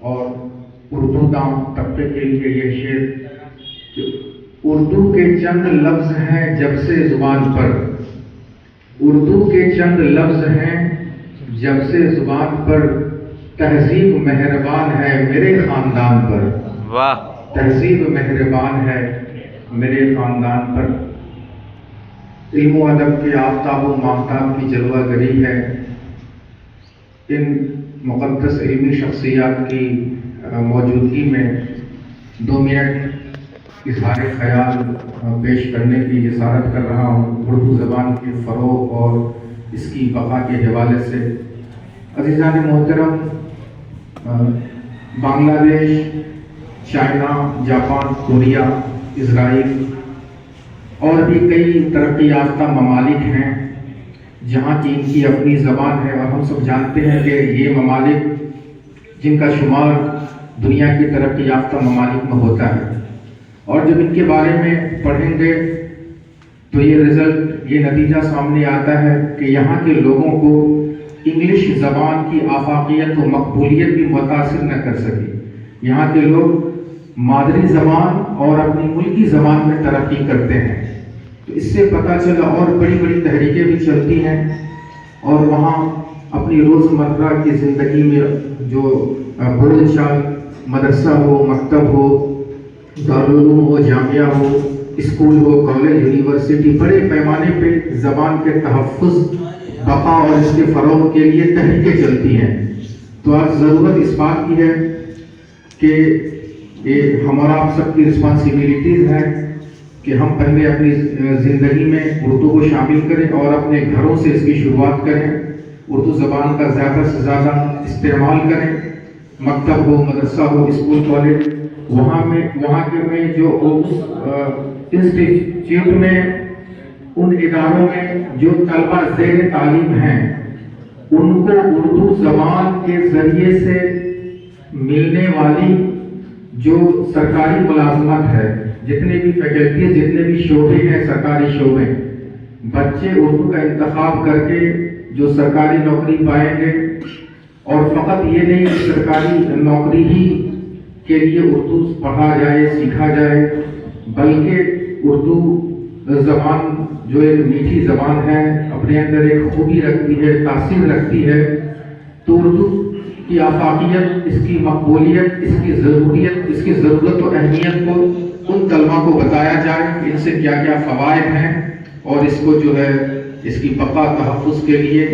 اور اردو داں طبقے کے لیے یہ شعر کہ اردو کے چند لفظ ہیں جب سے زبان پر، اردو کے چند لفظ ہیں جب سے زبان پر، تہذیب مہربان ہے میرے خاندان پر، واہ، تہذیب مہربان ہے میرے خاندان پر۔ علم و ادب کے آفتاب و ماہتاب کی جلوہ گری ہے ان مقدس علمی شخصیات کی موجودگی میں 2 منٹ اظہار خیال پیش کرنے کی جسارت کر رہا ہوں اردو زبان کے فروغ اور اس کی بقا کے حوالے سے۔ عزیزان محترم، بنگلہ دیش، چائنا، جاپان، کوریا، اسرائیل اور بھی کئی ترقی یافتہ ممالک ہیں جہاں کی ان کی اپنی زبان ہے، اور ہم سب جانتے ہیں کہ یہ ممالک جن کا شمار دنیا کی ترقی یافتہ ممالک میں ہوتا ہے، اور جب ان کے بارے میں پڑھیں گے تو یہ رزلٹ، یہ نتیجہ سامنے آتا ہے کہ یہاں کے لوگوں کو انگلش زبان کی آفاقیت و مقبولیت بھی متاثر نہ کر سکی۔ یہاں کے لوگ مادری زبان اور اپنی ملکی زبان میں ترقی کرتے ہیں، تو اس سے پتہ چلا اور بڑی بڑی تحریکیں بھی چلتی ہیں، اور وہاں اپنی روزمرہ کی زندگی میں جو بول چال، مدرسہ ہو، مکتب ہو، دارالعلوم ہو، جامعہ ہو، اسکول ہو، کالج، یونیورسٹی، بڑے پیمانے پہ زبان کے تحفظ، بقا اور اس کے فروغ کے لیے تحریکیں چلتی ہیں۔ تو آج ضرورت اس بات کی ہے کہ یہ ہمارا آپ سب کی رسپانسبلٹیز ہے کہ ہم پہلے اپنی زندگی میں اردو کو شامل کریں اور اپنے گھروں سے اس کی شروعات کریں، اردو زبان کا زیادہ سے زیادہ استعمال کریں، مکتب ہو، مدرسہ ہو، اسکول، کالج، وہاں کے جو انسٹیٹیوٹ میں، ان اداروں میں جو طلبہ زیر تعلیم ہیں ان کو اردو زبان کے ذریعے سے ملنے والی جو سرکاری ملازمت ہے، جتنے بھی فیکلٹیز، جتنے بھی شعبے ہیں، سرکاری شعبے، بچے اردو کا انتخاب کر کے جو سرکاری نوکری پائیں گے، اور فقط یہ نہیں کہ سرکاری نوکری ہی کے لیے اردو پڑھا جائے، سیکھا جائے، بلکہ اردو زبان جو ایک میٹھی زبان ہے، اپنے اندر ایک خوبی رکھتی ہے، تاثیر رکھتی ہے، تو اردو کی آفاقیت، اس کی مقبولیت، اس کی ضروریت، اس کی ضرورت و اہمیت کو ان طلباء کو بتایا جائے کہ ان سے کیا کیا فوائد ہیں، اور اس کو جو ہے اس کی بقا تحفظ کے لیے